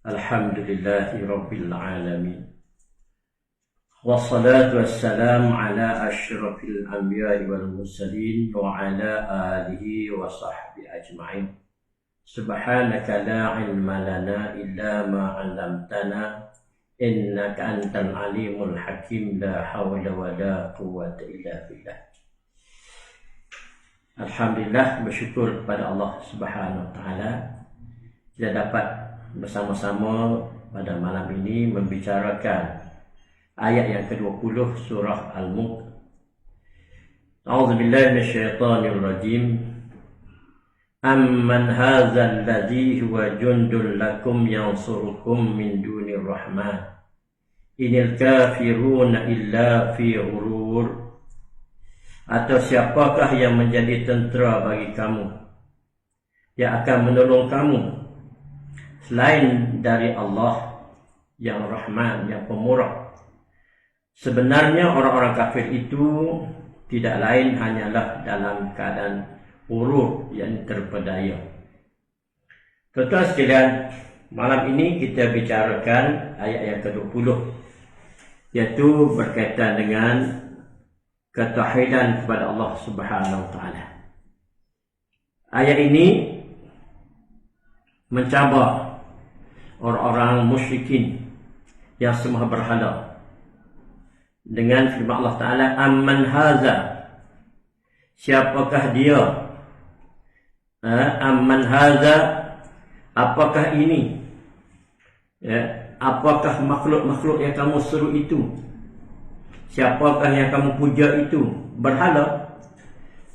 Alhamdulillahi Rabbil Alamin. Wassalatu wassalamu ala asyrafil anbiya'i wal mursalin wa ala alihi wa sahbihi ajma'in. Subhanaka la ilma lana illa ma 'allamtana innaka antal alimul hakim. La hawla wa la quwwata illa billah. Alhamdulillah, bersyukur kepada Allah Subhanahu wa taala kita dapat bersama-sama pada malam ini membicarakan ayat yang ke-20 surah Al-Mulk. A'udzubillahi minasyaitonir rajim. Amman hadzal ladzi huwa jundul lakum yansurukum min dunir rahman inil kafiruna illa fi ghurur. Atau siapakah yang menjadi tentera bagi kamu, yang akan menolong kamu selain dari Allah yang Rahman, yang Pemurah. Sebenarnya orang-orang kafir itu tidak lain hanyalah dalam keadaan urur, yang terpedaya. Tuan-tuan sekalian, malam ini kita bicarakan ayat yang ke-20, iaitu berkaitan dengan ketauhidan kepada Allah Subhanahu wa taala. Ayat ini mencabar orang-orang musyrikin yang sembah berhala dengan firman Allah Ta'ala, amman haza, siapakah dia? Amman haza, apakah ini? Apakah makhluk-makhluk yang kamu seru itu? Siapakah yang kamu puja itu? Berhala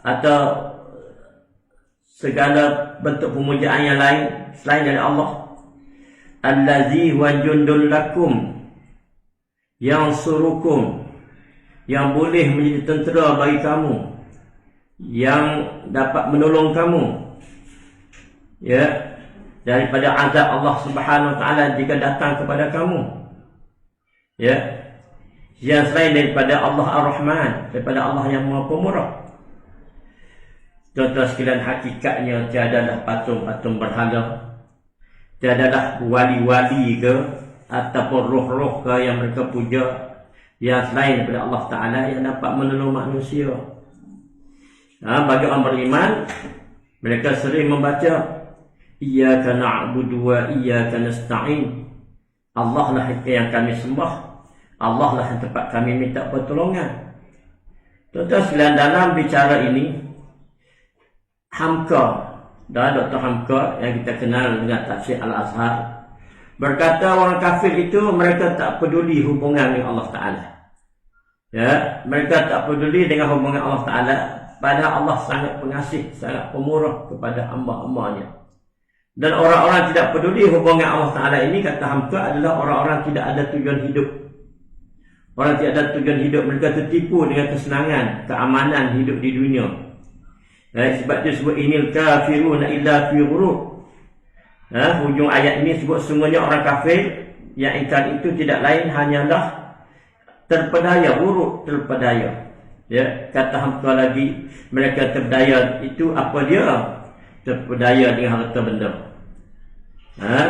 atau segala bentuk pemujaan yang lain selain dari Allah? Allazi wa jundul lakum, yang surukum, yang boleh menjadi tentera bagi kamu, yang dapat menolong kamu daripada azab Allah Subhanahu wa taala jika datang kepada kamu, yang selain daripada Allah Ar-Rahman, daripada Allah yang Maha Pemurah. Tuan-tuan sekalian, hakikatnya tiadalah patung-patung berhala, tiadalah wali-wali ke ataupun roh-roh ke yang mereka puja yang selain daripada Allah Ta'ala yang dapat menolong manusia. Bagi orang beriman, mereka sering membaca Iyyaka na'budu wa iyyaka nasta'in. Allah lah yang kami sembah, Allah lah yang tempat kami minta pertolongan. Tuan-tuan sekalian, dalam bicara ini, Hamka, Dr. Hamka yang kita kenal dengan tafsir Al-Azhar, berkata orang kafir itu mereka tak peduli hubungan dengan Allah Ta'ala. Mereka tak peduli dengan hubungan Allah Ta'ala, padahal Allah sangat pengasih, sangat pemurah kepada hamba-hambanya. Dan orang-orang tidak peduli hubungan Allah Ta'ala ini, kata Hamka, adalah orang-orang tidak ada tujuan hidup. Orang tidak ada tujuan hidup, mereka tertipu dengan kesenangan, keamanan hidup di dunia. Sebab itu sebut inil kafiruna illa fi ghurur. Hujung ayat ini sebut semuanya orang kafir yang ingkar itu tidak lain hanyalah terpedaya, ghurur, terpedaya. Kata Hamka lagi, mereka terpedaya itu apa dia? Terpedaya dengan harta benda.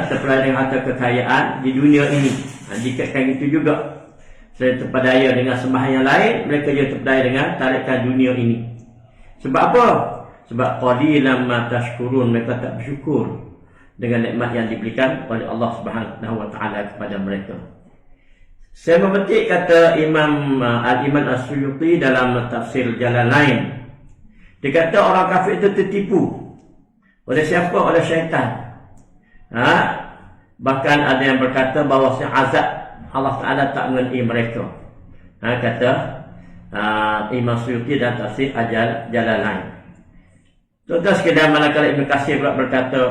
Terpedaya dengan harta kekayaan di dunia ini. Dikaitkan itu juga. Saya terpedaya dengan sembahan yang lain, mereka juga terpedaya dengan tarikan dunia ini. Sebab apa? Sebab qalilan ma tashkurun, mereka tak bersyukur dengan nikmat yang diberikan oleh Allah Subhanahu wa taala kepada mereka. Saya memetik kata Imam Al-Iman As-Suyuti dalam tafsir Jalalain. Dia kata orang kafir itu tertipu oleh siapa? Oleh syaitan. Bahkan ada yang berkata bahawa azab Allah Ta'ala tak mengenai mereka. Kata Imam Suyuti dan tafsir Jalalain. Tuan-tuan sekalian, manakala Ibn Katsir pula berkata,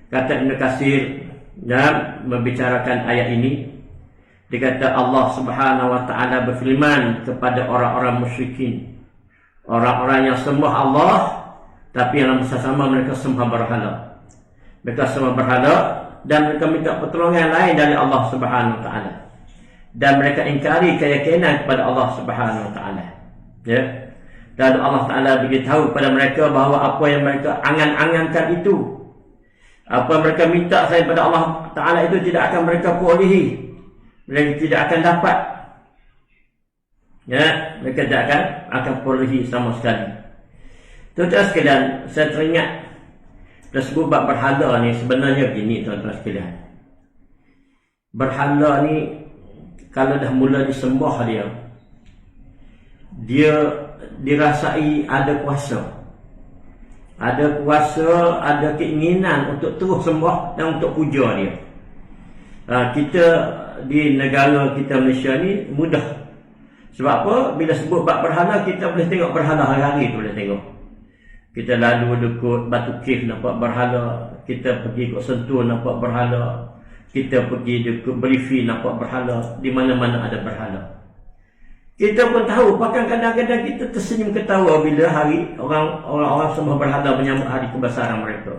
kata Ibn Katsir dan membicarakan ayat ini, dia kata Allah Subhanahu wa taala berfirman kepada orang-orang musyrikin, orang-orang yang sembah Allah tapi yang sama mereka sembah berhala. Mereka sembah berhala dan mereka minta pertolongan lain dari Allah Subhanahu wa taala. Dan mereka ingkari keyakinan kepada Allah Subhanahu wa taala. Dan Allah Ta'ala beritahu kepada mereka bahawa apa yang mereka angan-angankan itu Apa mereka minta daripada Allah Ta'ala itu tidak akan mereka perolehi. Mereka tidak akan dapat. Ya, mereka tidak akan perolehi sama sekali. Tuan-tuan sekalian, saya teringat tersebut bab berhala ni sebenarnya begini tuan-tuan sekalian. Berhala ni kalau dah mula disembah dia dirasai ada kuasa. Ada kuasa, ada keinginan untuk terus sembah dan untuk puja dia. Kita di negara kita Malaysia ni mudah. Sebab apa? Bila sebut bab berhala, kita boleh tengok berhala hari-hari tu boleh tengok. Kita lalu dekat Batu Kif nampak berhala, kita pergi ke Sentul nampak berhala, kita pergi dekat Berifi nampak berhala, di mana-mana ada berhala. Kita pun tahu, bahkan kadang-kadang kita tersenyum ketawa bila hari orang-orang sembah berhala menyambut hari kebesaran mereka.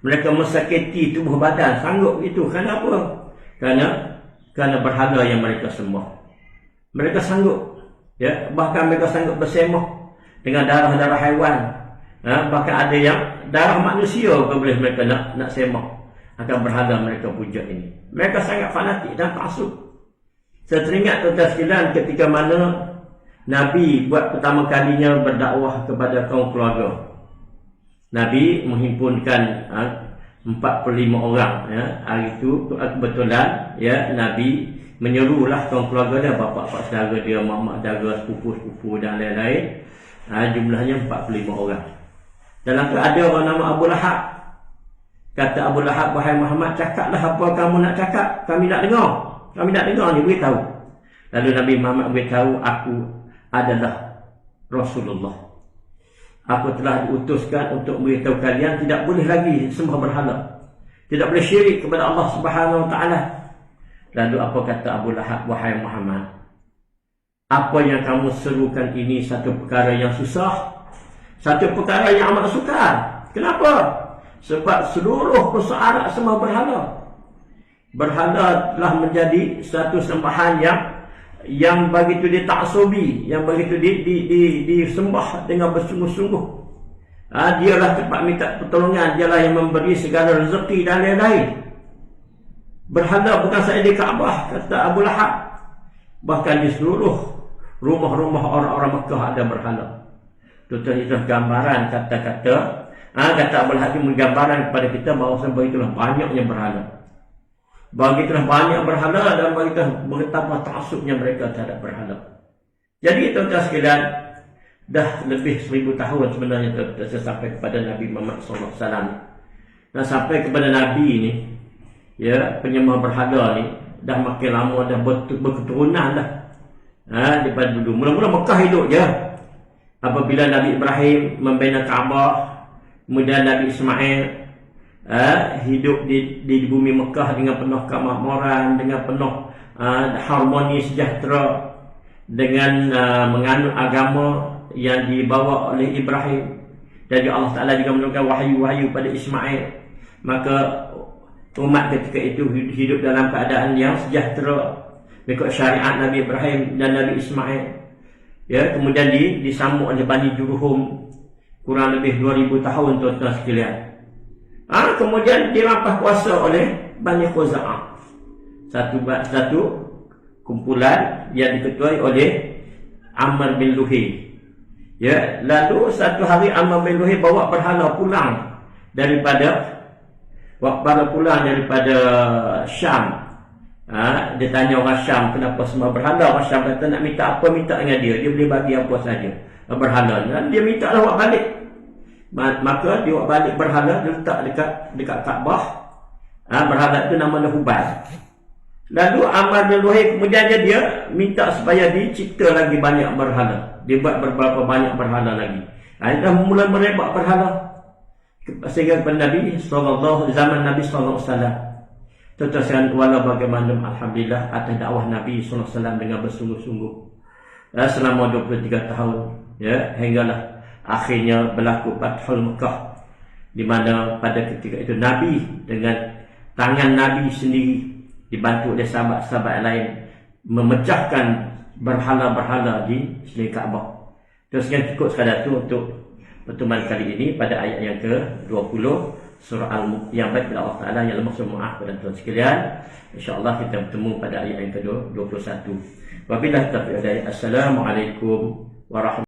Mereka mensakiti tubuh badan, sanggup itu. Kenapa? Kerana berhala yang mereka sembah. Mereka sanggup, ya, bahkan mereka sanggup bersemah dengan darah-darah haiwan. Bahkan ada yang darah manusia pun boleh mereka nak semah akan berhala mereka puja ini. Mereka sangat fanatik dan taksub. Saya teringat tuan-tuan sekalian ketika mana Nabi buat pertama kalinya berdakwah kepada kaum keluarga. Nabi menghimpunkan 45 orang, ya. Hari itu kebetulan, ya, Nabi menyerulah kaum keluarga dia, bapa-bapa saudara dia, mak-mak saudara, sepupu-sepupu dan lain-lain. Jumlahnya 45 orang. Dalam tu ada orang nama Abu Lahab. Kata Abu Lahab, wahai Muhammad, cakaplah apa kamu nak cakap, kami nak dengar. Kami nak dengar ni, beritahu. Lalu Nabi Muhammad beritahu, aku adalah Rasulullah. Aku telah diutuskan untuk memberitahu kalian tidak boleh lagi sembah berhala. Tidak boleh syirik kepada Allah Subhanahu Wa Taala. Lalu apa kata Abu Lahab, wahai Muhammad, apa yang kamu serukan ini satu perkara yang susah, satu perkara yang amat sukar. Kenapa? Sebab seluruh bangsa Arab sembah berhala. Berhala telah menjadi satu sembahan yang begitu ditaksubi, yang begitu disembah dengan bersungguh-sungguh. Dialah tempat minta pertolongan, dialah yang memberi segala rezeki dan lain-lain. Berhala bukan sahaja di Kaabah, kata Abu Lahab, bahkan di seluruh rumah-rumah orang-orang Mekah ada berhala. Tuan-tuan, itu gambaran kata-kata kata Abu Lahab menggambaran kepada kita bahawa begitulah banyaknya berhala. Begitulah banyak berhala dan begitulah betapa taksubnya mereka terhadap berhala. Jadi tuan-tuan sekalian, dah lebih 1000 tahun sebenarnya saya sampai kepada Nabi Muhammad SAW. Dan sampai kepada Nabi ini, ya, penyembah berhala ni dah makin lama, dah berketurunan dah. Daripada dulu. Mula-mula Mekah hidup je. Apabila Nabi Ibrahim membina Kaabah, kemudian Nabi Ismail hidup di bumi Mekah dengan penuh kemakmuran, dengan penuh harmoni sejahtera, dengan menganut agama yang dibawa oleh Ibrahim. Dan Allah Ta'ala juga menurunkan wahyu-wahyu pada Ismail. Maka umat ketika itu hidup dalam keadaan yang sejahtera mengikut syariat Nabi Ibrahim dan Nabi Ismail. Ya, kemudian disambung oleh Bani Jurhum kurang lebih 2000 tahun tuan-tuan sekalian. Kemudian dirampas kuasa oleh Bani Khuza'ah. Satu kumpulan yang diketuai oleh Ammar bin Luhai. Ya, lalu satu hari Ammar bin Luhai bawa berhala pulang daripada Syam. Dia tanya orang Syam, kenapa semua berhala? Orang Syam kata nak minta apa, minta dengan dia. Dia boleh bagi apa saja berhala. Dan dia minta lah buat balik. Maka dia buat balik berhala, dia letak dekat Kaabah. Berhala itu nama Hubal. Lalu Ammar bin Luhai kemudian dia minta supaya dicipta lagi banyak berhala. Dia buat beberapa banyak berhala lagi. Dah mula merebak berhala sehingga kepada Nabi SAW, zaman Nabi SAW. Tuan-tuan, walau bagaimana, alhamdulillah atas dakwah Nabi SAW dengan bersungguh-sungguh selama 23 tahun, ya, hinggalah akhirnya berlaku Fathul Mekah, di mana pada ketika itu Nabi dengan tangan Nabi sendiri dibantu oleh sahabat-sahabat lain memecahkan berhala-berhala di selain Kaabah. Terus yang cukup sekadar itu untuk pertemuan kali ini pada ayat yang ke-20. surah Al-Mulk yang baik pada Allah Ta'ala, yang lemah semua kepada tuan sekalian. InsyaAllah kita bertemu pada ayat yang ke-21. Wabillahi taufiq. Assalamualaikum warahmatullahi wabarakatuh.